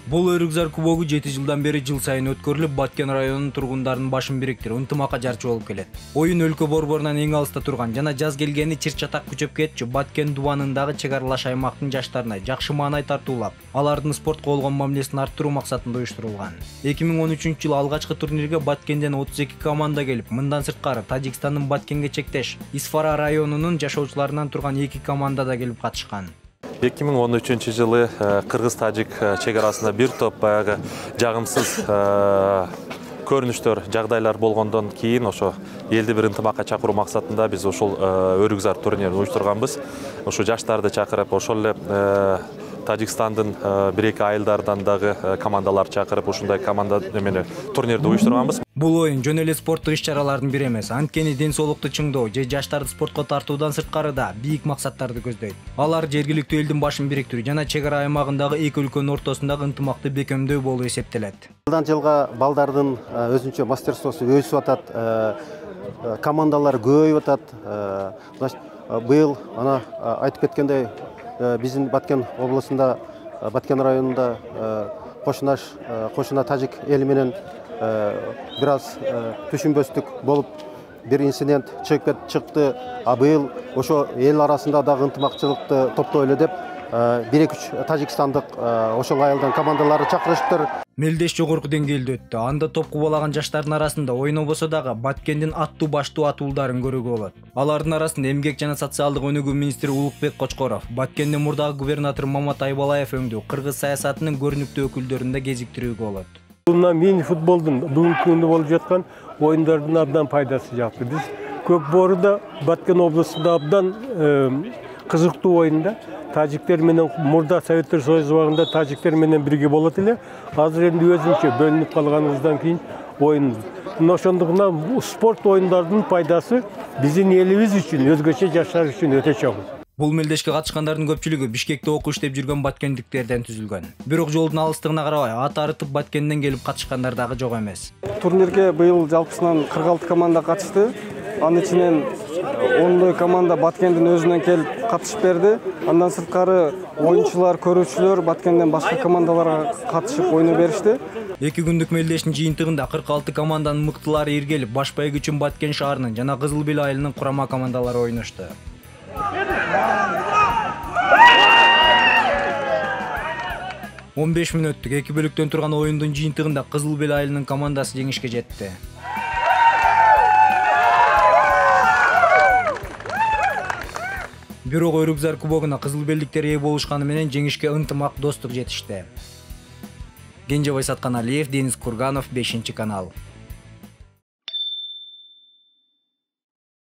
Бул Өрүкзар кубогу 7 жылдан бери жыл сайын өткөрүлүп, Баткен районунун тургундарынын башын бириктирип, ынтымакка жарчы болуп келет. Оюн өлкө борборунан эң алыста турган жана жаз келгени чыр-чатак күчөп кетчү Баткен дубанындагы чек аралаш аймактын жаштарына жакшы маанай тартуулап, алардын спортко болгон мамилесин арттыруу максатында уюштурулган. 2013 жыл алгачкы турнирге Баткенден 32 команда келип, мындан сырткары Тажикстандын Баткенге чектеш Исфара районунун жашоочуларынан турган 2 команда да келип катышкан. 2013 жылы Кыргыз-Тажик чек арасында бир топ баягы жагымсыз көрүнүштөр, жагдайлар болгондон кийин ошо элди бир ынтымакка чакыруу максатында биз ошол Өрүкзар турнирин уюштурганбыз. Ошо жаштарды чакырып, ошол эле Тажикстандын 1-2 айылдардан дагы командалар чакырып, ушундай команда эмени турнирди уюштурганбыз. Бул оюн жөн эле спорттук иш-чаралардын бири эмес, анткени ден соолукту чыңдоо же жаштарды спортко тартуудан сырткары да бийик максаттарды көздөйт. Алар жергиликтүү элдин башын бириктирүү жана чек ара аймагындагы эки өлкөнүн ортосундагы ынтымакты бекемдөө болуп эсептелет. Жылдан жылга балдардын өзүнчө мастерствосу өсүп атат, командалар көбөйүп атат. Быйыл ана айтып кеткендей, биздин Баткен облусунда, Баткен районунда кошуна тажик эли менен бир аз түшүнбөстүк болуп, бир инцидент чыкты. Быйыл ошо эл арасында дагы ынтымакчылыкты топтойлу эле деп 1-2 тажикстандык ошол айылдан командалары чакырышыптыр. Мелдеш жогорку деңгээлде өттү. Анда топ кубалаган жаштардын арасында ойнобосо дагы Баткендин аттуу баштуу атуулдарын көрүүгө болот. Алардын арасында эмгек жана социалдык өнүгүү министри Улукбек Кочкоров, Баткендин мурдагы губернатор Мамат Айбалаев өңдүү кыргыз саясатынын көрүнүктүү өкүлдөрүн да кезиктирүүгө болот. Мына мини футболдун бүгүнкү күндө болуп жаткан оюндардын абдан пайдасы жакты. Биз Көк Бооруда, Баткен облусунда абдан кызыктуу оюнда тажиктер менен мурда Советтер Союзу убагында тажиктер менен бирге болот эле. Азыр энди өзүнчө бөлүнүп калганыбыздан кийин оюн. Ошондуктан спорт оюндардын пайдасы биздин элибиз үчүн, өзгөчө жаштар үчүн өтө чоң. Бул мелдешке катышкандардын көпчүлүгү Бишкекте окуу иштеп жүргөн баткендиктерден түзүлгөн. Бирок жолдун алыстыгына карабай, ат арытып Баткенден келип катышкандар дагы жок эмес. Турнирге быйыл жалпысынан 46 команда катышты. Анын ичинен 10 команда Баткендин өзүнөн келип катышып берди. Андан сырткары оюнчулар, көрүүчүлөр Баткенден башка командаларга катышып ойноо беришти. 2 күндүк мелдештин жыйынтыгында 46 команданын мыктылары иргелип, баш байгүчүн Баткен шаарынын жана Кызыл Бел айылынын курама командалары ойношту. 15 мүнөттүк 2 бөлүктөн турган оюндун жыйынтыгында Кызыл Бел айылынын командасы жеңишке жетти. Бирок Өрүкзар кубогуна Кызыл Белдиктер ээ болушканы менен жеңишке ынтымак, достук жетишти. Кенжебай Сатканалиев, Денис Курганов, 5 канал.